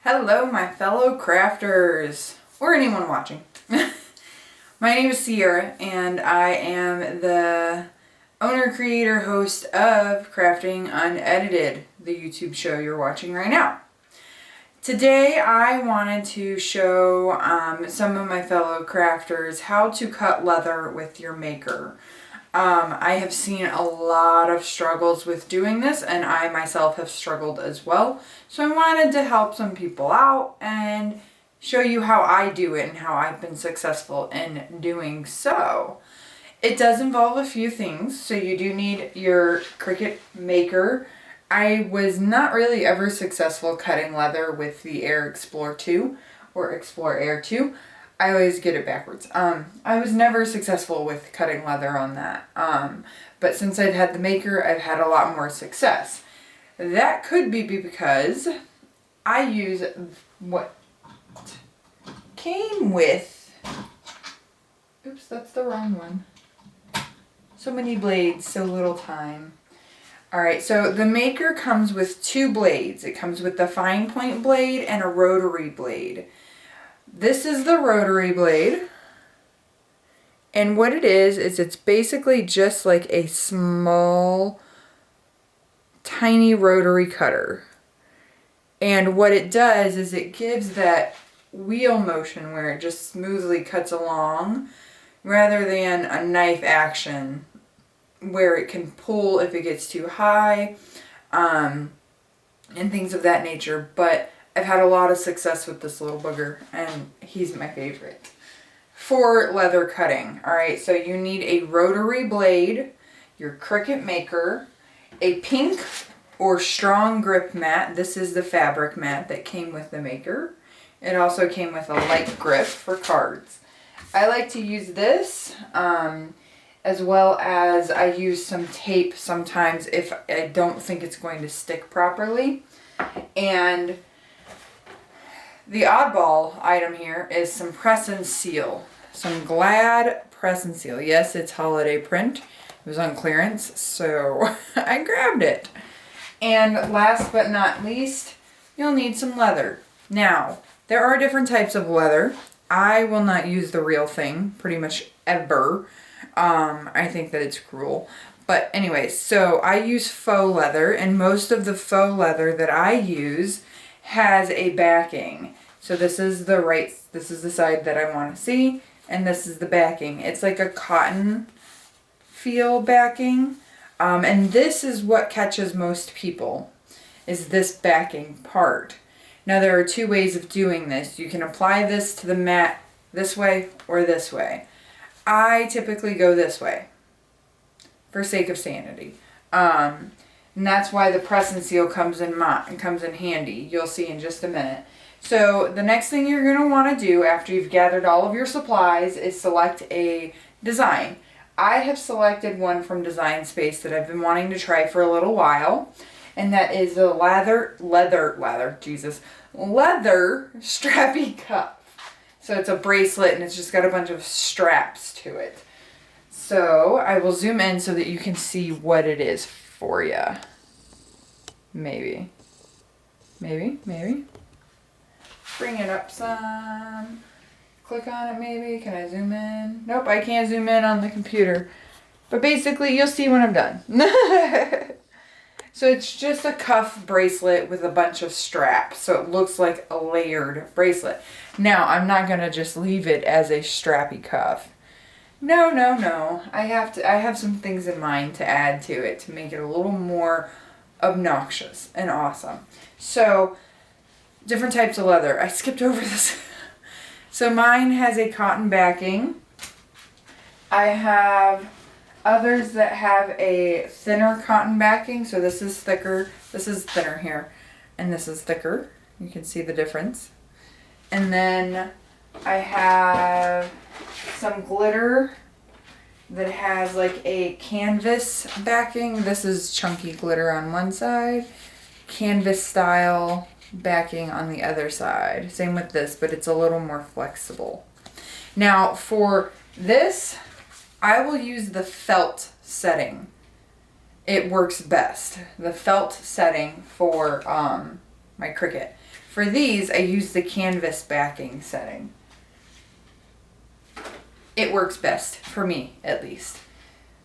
Hello, my fellow crafters, or anyone watching. My name is Sierra, and I am the owner, creator, host of Crafting Unedited, the YouTube show you're watching right now. Today, I wanted to show some of my fellow crafters how to cut leather with your maker. I have seen a lot of struggles with doing this, and I myself have struggled as well. So I wanted to help some people out and show you how I do it and how I've been successful in doing so. It does involve a few things, so you do need your Cricut Maker. I was not really ever successful cutting leather with the Air Explorer 2 or Explorer Air 2. I always get it backwards. I was never successful with cutting leather on that. But since I've had the Maker, I've had a lot more success. That could be because I use what came with... Oops, that's the wrong one. So many blades, so little time. Alright, so the Maker comes with two blades. It comes with the fine point blade and a rotary blade. This is the rotary blade, and what it is it's basically just like a small, tiny rotary cutter. And what it does is it gives that wheel motion where it just smoothly cuts along, rather than a knife action where it can pull if it gets too high, and things of that nature. But I've had a lot of success with this little booger, and he's my favorite for leather cutting. Alright, so you need a rotary blade, your Cricut Maker, a pink or strong grip mat. This is the fabric mat that came with the Maker. It also came with a light grip for cards. I like to use this, as well as I use some tape sometimes if I don't think it's going to stick properly. And the oddball item here is some press and seal. Some Glad press and seal. Yes, it's holiday print. It was on clearance, so I grabbed it. And last but not least, you'll need some leather. Now, there are different types of leather. I will not use the real thing pretty much ever. I think that it's cruel. But anyways, so I use faux leather, and most of the faux leather that I use has a backing. So this is the side that I want to see, and this is the backing. It's like a cotton feel backing, and this is what catches most people, is this backing part. Now there are two ways of doing this. You can apply this to the mat this way or this way. I typically go this way for sake of sanity. And that's why the press and seal comes in handy. You'll see in just a minute. So the next thing you're going to want to do after you've gathered all of your supplies is select a design. I have selected one from Design Space that I've been wanting to try for a little while, and that is the leather strappy cuff. So it's a bracelet, and it's just got a bunch of straps to it. So I will zoom in so that you can see what it is for you. Maybe. Bring it up some. Click on it maybe. Can I zoom in? Nope, I can't zoom in on the computer. But basically, you'll see when I'm done. So it's just a cuff bracelet with a bunch of straps. So it looks like a layered bracelet. Now, I'm not going to just leave it as a strappy cuff. No. I have some things in mind to add to it to make it a little more obnoxious and awesome. So, different types of leather. I skipped over this. So mine has a cotton backing. I have others that have a thinner cotton backing. So this is thicker. This is thinner here. And this is thicker. You can see the difference. And then I have some glitter that has like a canvas backing. This is chunky glitter on one side, canvas style backing on the other side. Same with this, but it's a little more flexible. Now for this, I will use the felt setting. It works best. The felt setting for my Cricut. For these, I use the canvas backing setting. It works best, for me at least.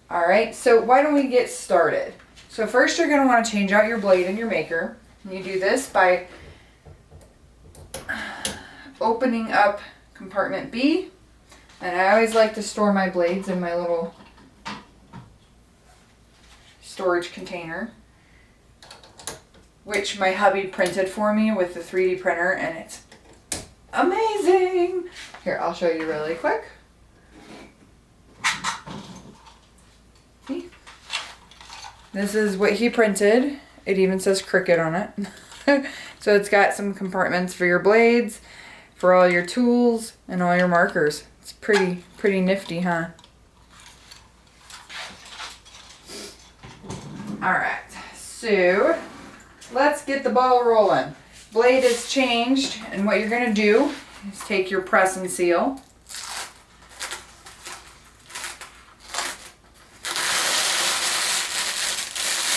Alright, so why don't we get started? So first you're going to want to change out your blade in your maker. You do this by opening up compartment B. And I always like to store my blades in my little storage container, which my hubby printed for me with the 3D printer, and it's amazing. Here, I'll show you really quick. See? This is what he printed. It even says Cricut on it. So it's got some compartments for your blades, for all your tools, and all your markers. It's pretty nifty, huh? Alright, so let's get the ball rolling. Blade is changed, and what you're going to do is take your press and seal.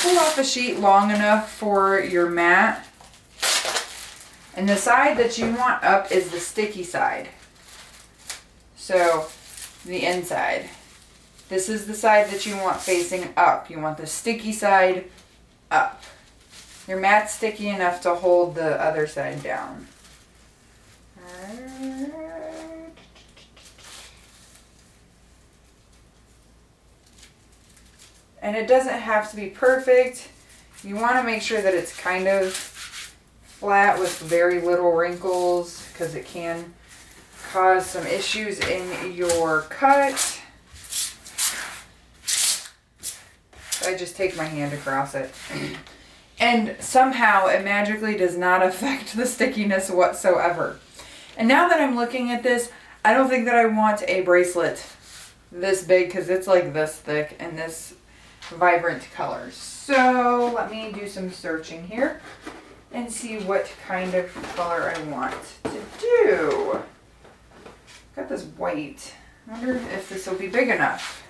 Pull off a sheet long enough for your mat. And the side that you want up is the sticky side. So, the inside. This is the side that you want facing up. You want the sticky side up. Your mat's sticky enough to hold the other side down. And it doesn't have to be perfect. You want to make sure that it's kind of flat with very little wrinkles, because it can cause some issues in your cut. I just take my hand across it. And somehow it magically does not affect the stickiness whatsoever. And now that I'm looking at this, I don't think that I want a bracelet this big, because it's like this thick and this vibrant colors. So let me do some searching here and see what kind of color I want to do. Got this white. I wonder if this will be big enough.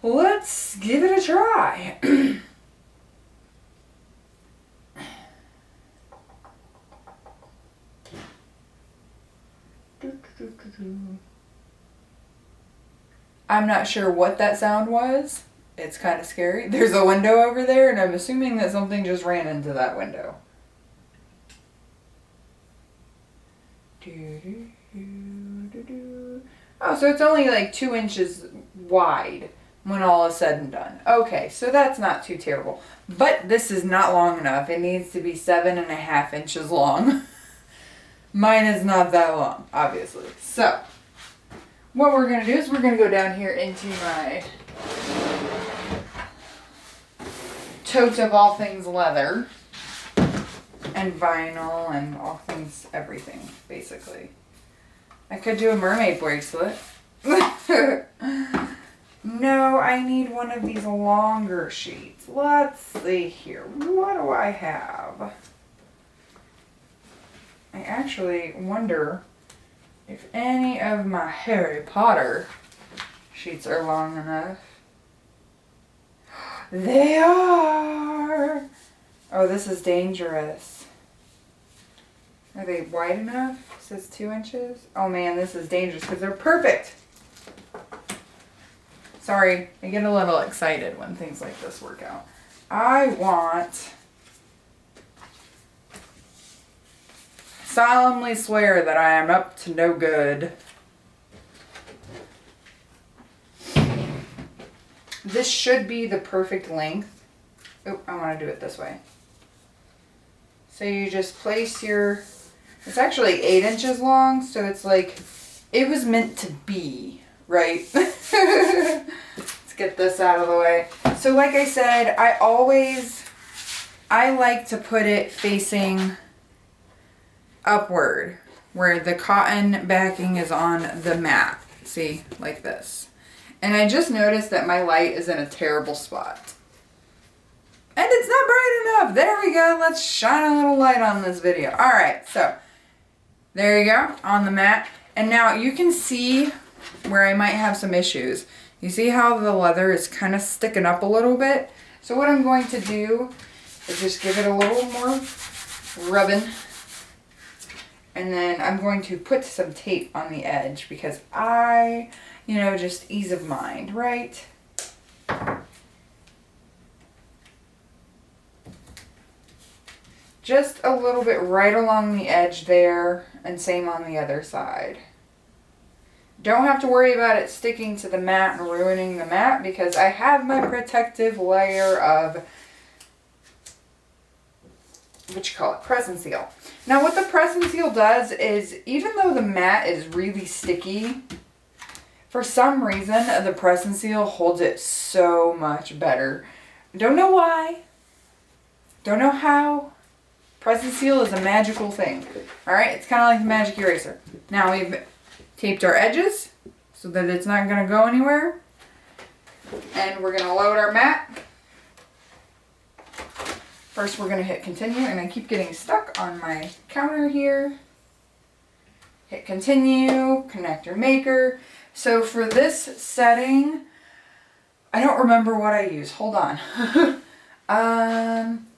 Let's give it a try. I'm not sure what that sound was. It's kind of scary. There's a window over there, and I'm assuming that something just ran into that window. Oh, so it's only like 2 inches wide when all is said and done. Okay, so that's not too terrible. But this is not long enough. It needs to be 7.5 inches long. Mine is not that long, obviously. So, what we're going to do is we're going to go down here into my tote of all things leather and vinyl and all things, everything, basically. I could do a mermaid bracelet. No, I need one of these longer sheets. Let's see here. What do I have? I actually wonder if any of my Harry Potter sheets are long enough. They are! Oh, this is dangerous. Are they wide enough? It says 2 inches. Oh man, this is dangerous because they're perfect. Sorry, I get a little excited when things like this work out. I solemnly swear that I am up to no good. This should be the perfect length. Oh, I want to do it this way. So you just place your, it's actually 8 inches long, so it's like, it was meant to be, right? Let's get this out of the way. So like I said, I like to put it facing upward, where the cotton backing is on the mat. See, like this. And I just noticed that my light is in a terrible spot. And it's not bright enough. There we go. Let's shine a little light on this video. Alright, so there you go, on the mat. And now you can see where I might have some issues. You see how the leather is kind of sticking up a little bit? So what I'm going to do is just give it a little more rubbing. And then I'm going to put some tape on the edge because just ease of mind, right? Just a little bit right along the edge there, and same on the other side. Don't have to worry about it sticking to the mat and ruining the mat because I have my protective layer of, press and seal. Now what the press and seal does is, even though the mat is really sticky, for some reason the press and seal holds it so much better. Don't know why. Don't know how. Press and seal is a magical thing. Alright, it's kind of like the magic eraser. Now we've taped our edges so that it's not going to go anywhere. And we're going to load our mat. First we're going to hit continue, and I keep getting stuck on my counter here. Hit continue, connector maker. So for this setting, I don't remember what I use. Hold on.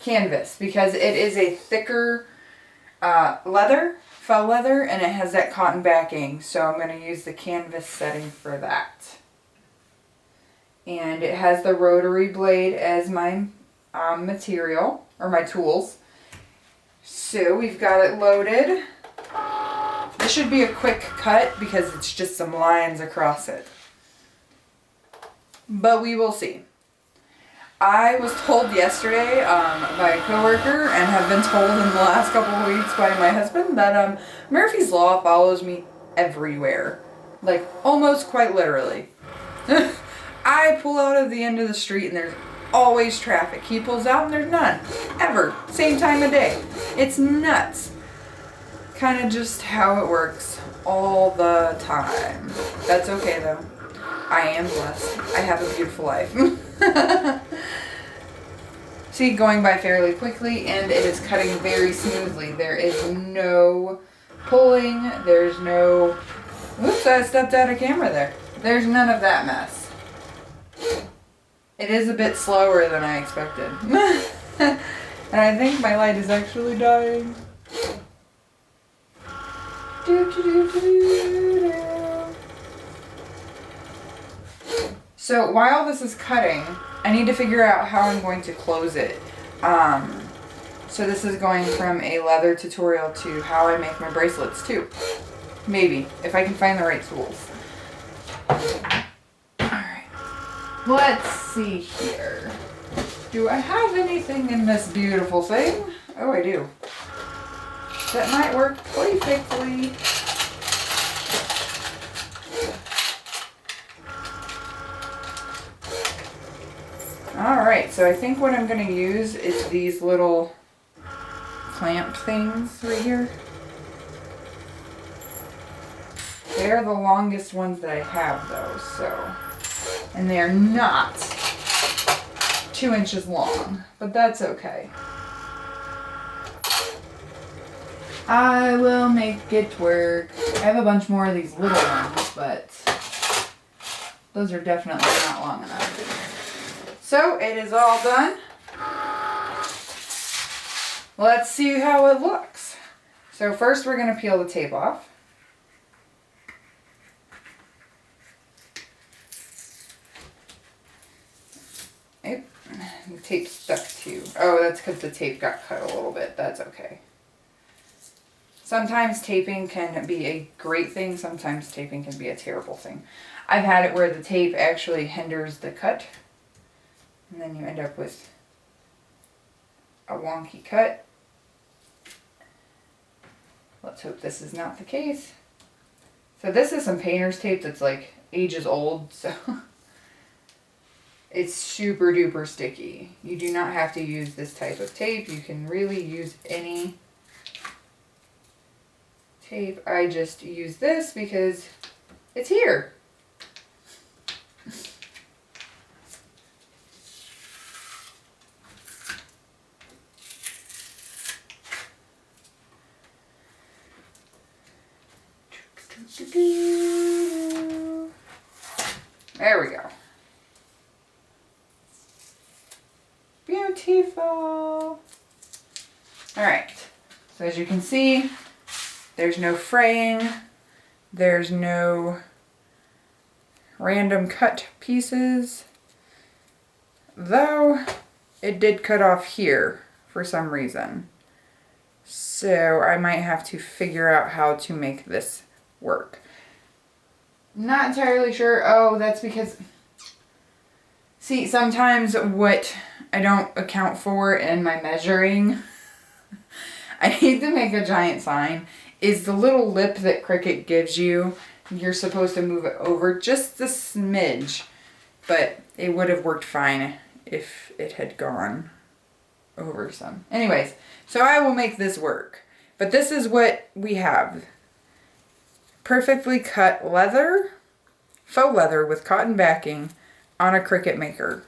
Canvas, because it is a thicker leather, faux leather, and it has that cotton backing. So I'm going to use the canvas setting for that. And it has the rotary blade as my material, or my tools. So we've got it loaded. This should be a quick cut because it's just some lines across it. But we will see. I was told yesterday by a coworker, and have been told in the last couple of weeks by my husband, that Murphy's Law follows me everywhere. Like, almost quite literally. I pull out of the end of the street and there's always traffic. He pulls out and there's none. Ever. Same time of day. It's nuts. Kind of just how it works all the time. That's okay though. I am blessed. I have a beautiful life. See, going by fairly quickly, and it is cutting very smoothly. There is no pulling. There's no... Oops, I stepped out of camera there. There's none of that mess. It is a bit slower than I expected. And I think my light is actually dying. So while this is cutting, I need to figure out how I'm going to close it. So this is going from a leather tutorial to how I make my bracelets too. Maybe, if I can find the right tools. Alright, let's see here. Do I have anything in this beautiful thing? Oh, I do. That might work perfectly. Alright, so I think what I'm going to use is these little clamp things right here. They're the longest ones that I have though, so. And they're not 2 inches long, but that's okay. I will make it work. I have a bunch more of these little ones, but those are definitely not long enough. So it is all done. Let's see how it looks. So first we're going to peel the tape off. Oop, the tape stuck too. Oh, that's because the tape got cut a little bit. That's okay. Sometimes taping can be a great thing. Sometimes taping can be a terrible thing. I've had it where the tape actually hinders the cut. And then you end up with a wonky cut. Let's hope this is not the case. So this is some painter's tape that's like ages old. So it's super duper sticky. You do not have to use this type of tape. You can really use any tape. I just use this because it's here. There we go. Beautiful. Alright, So as you can see, there's no fraying, there's no random cut pieces, though it did cut off here for some reason. So I might have to figure out how to make this work. Not entirely sure. Oh, that's because, see, sometimes what I don't account for in my measuring, I need to make a giant sign, is the little lip that Cricut gives you. You're supposed to move it over just a smidge, but it would have worked fine if it had gone over some. Anyways, so I will make this work. But this is what we have. Perfectly cut leather, faux leather with cotton backing on a Cricut Maker.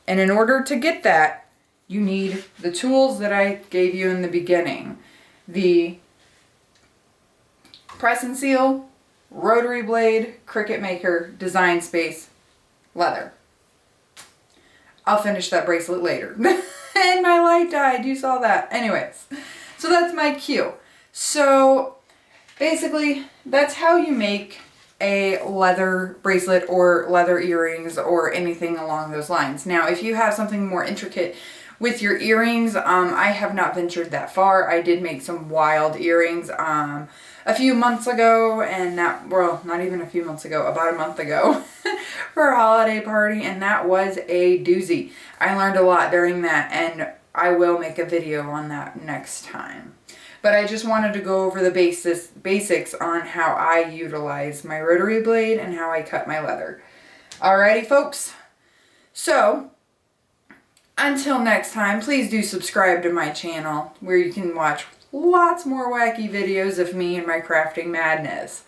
And in order to get that, you need the tools that I gave you in the beginning. The press and seal, rotary blade, Cricut Maker, design space, leather. I'll finish that bracelet later. And my light died, you saw that. Anyways, so that's my cue. So basically, that's how you make a leather bracelet or leather earrings or anything along those lines. Now, if you have something more intricate with your earrings, I have not ventured that far. I did make some wild earrings a few months ago, and that, well, not even a few months ago, about a month ago for a holiday party, and that was a doozy. I learned a lot during that, and I will make a video on that next time. But I just wanted to go over the basics on how I utilize my rotary blade and how I cut my leather. Alrighty, folks. So, until next time, please do subscribe to my channel where you can watch lots more wacky videos of me and my crafting madness.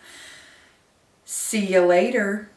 See you later.